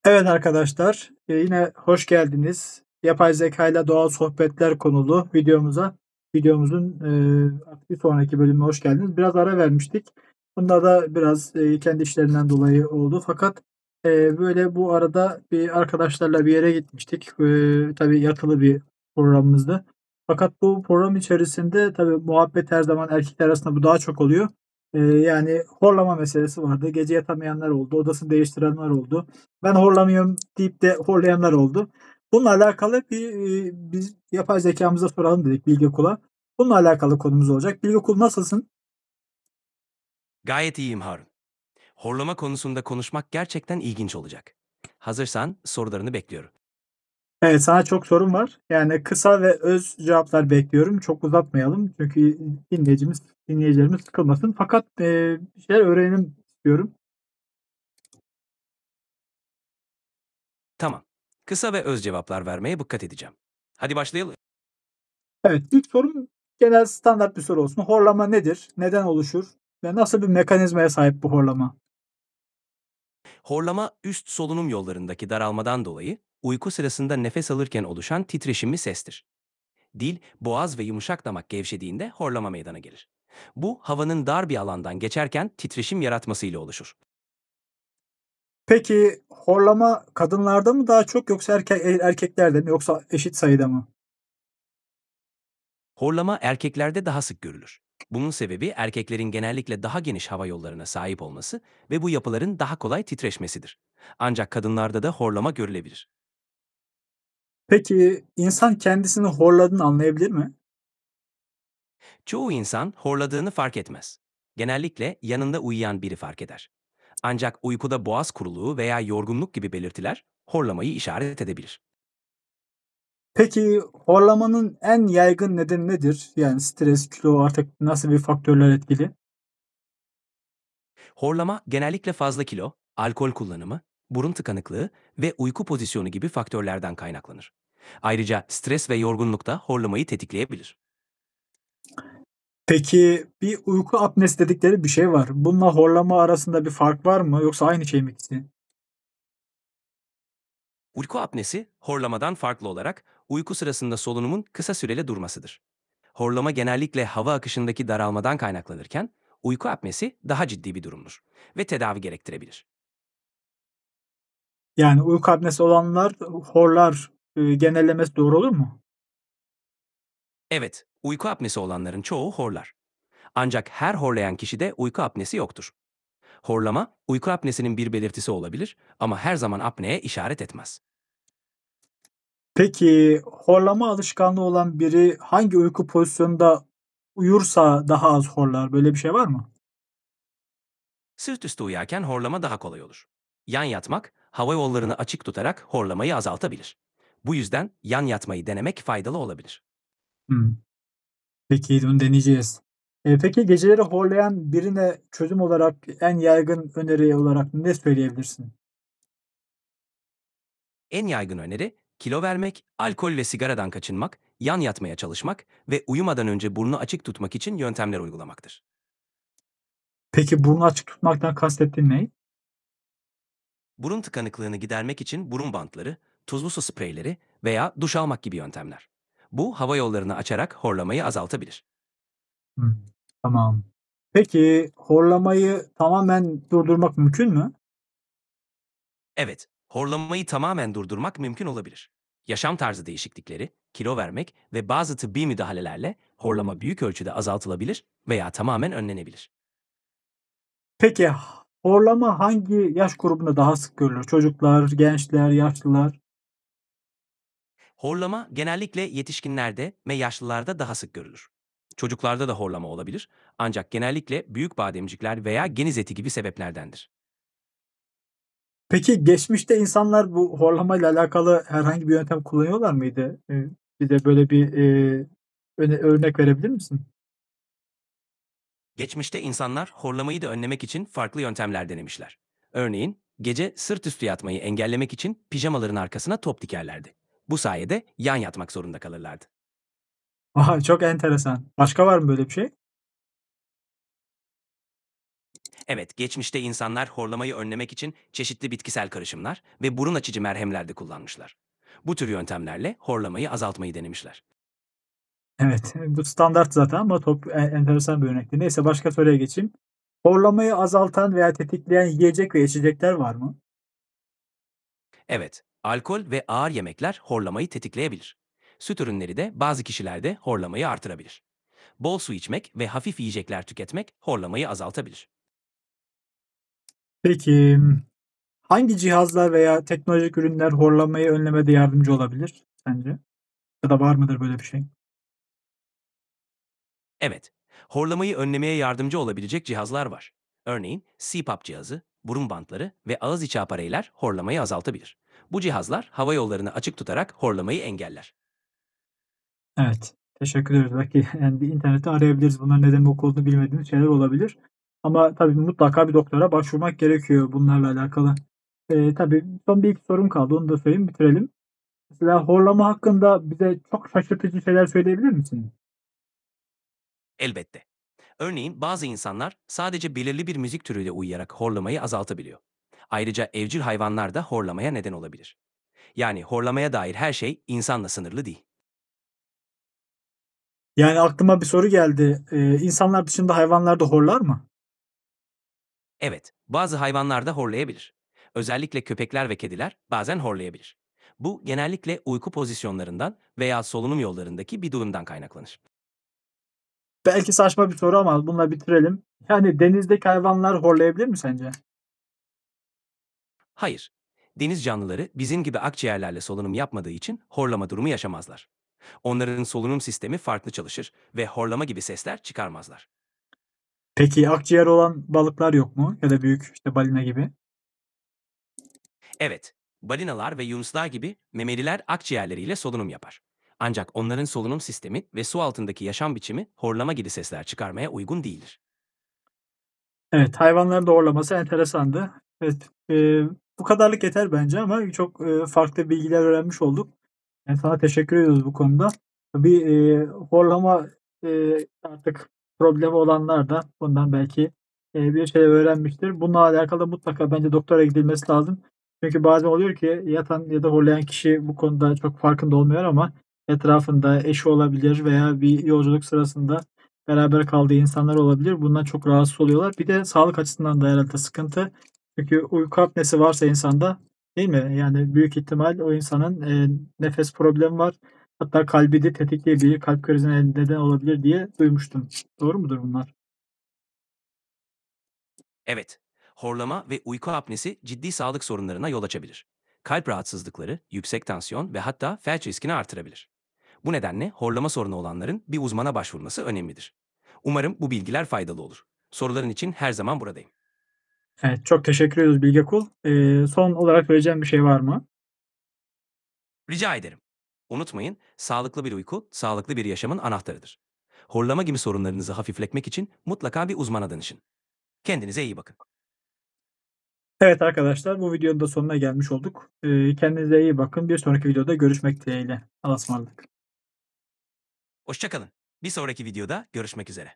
Evet arkadaşlar, yine hoş geldiniz. Yapay zeka ile doğal sohbetler konulu videomuzun artık bir sonraki bölümüne hoş geldiniz. Biraz ara vermiştik. Bunda da biraz kendi işlerinden dolayı oldu. Fakat böyle bu arada bir arkadaşlarla bir yere gitmiştik. Tabii yatılı bir programımızdı. Fakat bu program içerisinde tabii muhabbet her zaman erkekler arasında bu daha çok oluyor. Yani horlama meselesi vardı. Gece yatamayanlar oldu, odasını değiştirenler oldu. Ben horlamıyorum deyip de horlayanlar oldu. Bununla alakalı biz yapay zekamıza soralım dedik Bilge Kul'a. Bununla alakalı konumuz olacak. Bilge Kul nasılsın? Gayet iyiyim Harun. Horlama konusunda konuşmak gerçekten ilginç olacak. Hazırsan sorularını bekliyorum. Evet, sana çok sorum var. Yani kısa ve öz cevaplar bekliyorum. Çok uzatmayalım. Çünkü dinleyicilerimiz sıkılmasın. Fakat bir şeyler öğrenelim istiyorum. Tamam. Kısa ve öz cevaplar vermeye dikkat edeceğim. Hadi başlayalım. Evet, ilk sorum genel standart bir soru olsun. Horlama nedir? Neden oluşur? Ve nasıl bir mekanizmaya sahip bu horlama? Horlama üst solunum yollarındaki daralmadan dolayı uyku sırasında nefes alırken oluşan titreşimli sestir. Dil, boğaz ve yumuşak damak gevşediğinde horlama meydana gelir. Bu havanın dar bir alandan geçerken titreşim yaratmasıyla oluşur. Peki horlama kadınlarda mı daha çok yoksa erkeklerde mi yoksa eşit sayıda mı? Horlama erkeklerde daha sık görülür. Bunun sebebi erkeklerin genellikle daha geniş hava yollarına sahip olması ve bu yapıların daha kolay titreşmesidir. Ancak kadınlarda da horlama görülebilir. Peki insan kendisini horladığını anlayabilir mi? Çoğu insan horladığını fark etmez. Genellikle yanında uyuyan biri fark eder. Ancak uykuda boğaz kuruluğu veya yorgunluk gibi belirtiler horlamayı işaret edebilir. Peki horlamanın en yaygın nedeni nedir? Yani stres, kilo artık nasıl bir faktörler etkili? Horlama genellikle fazla kilo, alkol kullanımı, burun tıkanıklığı ve uyku pozisyonu gibi faktörlerden kaynaklanır. Ayrıca stres ve yorgunluk da horlamayı tetikleyebilir. Peki bir uyku apnesi dedikleri bir şey var. Bununla horlama arasında bir fark var mı yoksa aynı şey mi ikisi? Uyku apnesi, horlamadan farklı olarak uyku sırasında solunumun kısa süreli durmasıdır. Horlama genellikle hava akışındaki daralmadan kaynaklanırken, uyku apnesi daha ciddi bir durumdur ve tedavi gerektirebilir. Yani uyku apnesi olanlar horlar, genellemesi doğru olur mu? Evet, uyku apnesi olanların çoğu horlar. Ancak her horlayan kişide uyku apnesi yoktur. Horlama, uyku apnesinin bir belirtisi olabilir ama her zaman apneye işaret etmez. Peki horlama alışkanlığı olan biri hangi uyku pozisyonunda uyursa daha az horlar? Böyle bir şey var mı? Sırt üstü uyarken horlama daha kolay olur. Yan yatmak, hava yollarını açık tutarak horlamayı azaltabilir. Bu yüzden yan yatmayı denemek faydalı olabilir. Hımm. Peki, bunu deneyeceğiz. Peki geceleri horlayan birine çözüm olarak en yaygın öneri olarak ne söyleyebilirsin? En yaygın öneri kilo vermek, alkol ve sigaradan kaçınmak, yan yatmaya çalışmak ve uyumadan önce burnu açık tutmak için yöntemler uygulamaktır. Peki burnu açık tutmaktan kastettiğin ne? Burun tıkanıklığını gidermek için burun bantları, tuzlu su spreyleri veya duş almak gibi yöntemler. Bu hava yollarını açarak horlamayı azaltabilir. Hımm, tamam. Peki horlamayı tamamen durdurmak mümkün mü? Evet, horlamayı tamamen durdurmak mümkün olabilir. Yaşam tarzı değişiklikleri, kilo vermek ve bazı tıbbi müdahalelerle horlama büyük ölçüde azaltılabilir veya tamamen önlenebilir. Peki horlama hangi yaş grubunda daha sık görülür? Çocuklar, gençler, yaşlılar? Horlama genellikle yetişkinlerde ve yaşlılarda daha sık görülür. Çocuklarda da horlama olabilir ancak genellikle büyük bademcikler veya geniz eti gibi sebeplerdendir. Peki geçmişte insanlar bu horlamayla alakalı herhangi bir yöntem kullanıyorlar mıydı? Bize böyle bir, örnek verebilir misin? Geçmişte insanlar horlamayı da önlemek için farklı yöntemler denemişler. Örneğin gece sırt üstü yatmayı engellemek için pijamaların arkasına top dikerlerdi. Bu sayede yan yatmak zorunda kalırlardı. Aha, çok enteresan. Başka var mı böyle bir şey? Evet, geçmişte insanlar horlamayı önlemek için çeşitli bitkisel karışımlar ve burun açıcı merhemler de kullanmışlar. Bu tür yöntemlerle horlamayı azaltmayı denemişler. Evet, bu standart zaten ama enteresan bir örnekti. Neyse başka soruya geçeyim. Horlamayı azaltan veya tetikleyen yiyecek ve içecekler var mı? Evet, alkol ve ağır yemekler horlamayı tetikleyebilir. Süt ürünleri de bazı kişilerde horlamayı artırabilir. Bol su içmek ve hafif yiyecekler tüketmek horlamayı azaltabilir. Peki hangi cihazlar veya teknolojik ürünler horlamayı önlemede yardımcı olabilir sence? Ya da var mıdır böyle bir şey? Evet, horlamayı önlemeye yardımcı olabilecek cihazlar var. Örneğin CPAP cihazı, burun bantları ve ağız içi apareyler horlamayı azaltabilir. Bu cihazlar hava yollarını açık tutarak horlamayı engeller. Evet, teşekkür ederiz. Belki yani bir internette arayabiliriz. Bunların neden olup olduğunu bilmediğimiz şeyler olabilir. Ama tabii mutlaka bir doktora başvurmak gerekiyor bunlarla alakalı. Tabii son bir iki sorum kaldı. Onu da söyleyeyim, bitirelim. Mesela horlama hakkında bize çok şaşırtıcı şeyler söyleyebilir misin? Elbette. Örneğin bazı insanlar sadece belirli bir müzik türüyle uyuyarak horlamayı azaltabiliyor. Ayrıca evcil hayvanlar da horlamaya neden olabilir. Yani horlamaya dair her şey insanla sınırlı değil. Yani aklıma bir soru geldi. İnsanlar dışında hayvanlar da horlar mı? Evet, bazı hayvanlar da horlayabilir. Özellikle köpekler ve kediler bazen horlayabilir. Bu genellikle uyku pozisyonlarından veya solunum yollarındaki bir durumdan kaynaklanır. Belki saçma bir soru ama bununla bitirelim. Yani denizdeki hayvanlar horlayabilir mi sence? Hayır, deniz canlıları bizim gibi akciğerlerle solunum yapmadığı için horlama durumu yaşamazlar. Onların solunum sistemi farklı çalışır ve horlama gibi sesler çıkarmazlar. Peki akciğer olan balıklar yok mu? Ya da büyük işte balina gibi. Evet, balinalar ve yunuslar gibi memeliler akciğerleriyle solunum yapar. Ancak onların solunum sistemi ve su altındaki yaşam biçimi horlama gibi sesler çıkarmaya uygun değildir. Evet, hayvanların da horlaması enteresandı. Evet, bu kadarlık yeter bence ama çok, farklı bilgiler öğrenmiş olduk. Yani sana teşekkür ediyoruz bu konuda. Tabii, horlama, artık problemi olanlar da bundan belki, bir şey öğrenmiştir. Bununla alakalı mutlaka bence doktora gidilmesi lazım. Çünkü bazen oluyor ki yatan ya da horlayan kişi bu konuda çok farkında olmuyor ama etrafında eşi olabilir veya bir yolculuk sırasında beraber kaldığı insanlar olabilir. Bundan çok rahatsız oluyorlar. Bir de sağlık açısından da herhâlde sıkıntı. Çünkü uyku apnesi varsa insanda, değil mi? Yani büyük ihtimal o insanın, nefes problemi var. Hatta kalbi de tetikleyebilir, kalp krizine neden olabilir diye duymuştum. Doğru mudur bunlar? Evet, horlama ve uyku apnesi ciddi sağlık sorunlarına yol açabilir. Kalp rahatsızlıkları, yüksek tansiyon ve hatta felç riskini artırabilir. Bu nedenle horlama sorunu olanların bir uzmana başvurması önemlidir. Umarım bu bilgiler faydalı olur. Soruların için her zaman buradayım. Evet, çok teşekkür ediyoruz Bilge Kul. Son olarak söyleyeceğin bir şey var mı? Rica ederim. Unutmayın, sağlıklı bir uyku, sağlıklı bir yaşamın anahtarıdır. Horlama gibi sorunlarınızı hafifletmek için mutlaka bir uzmana danışın. Kendinize iyi bakın. Evet arkadaşlar, bu videonun da sonuna gelmiş olduk. Kendinize iyi bakın. Bir sonraki videoda görüşmek dileğiyle. Allah'a ısmarladık. Hoşça kalın. Bir sonraki videoda görüşmek üzere.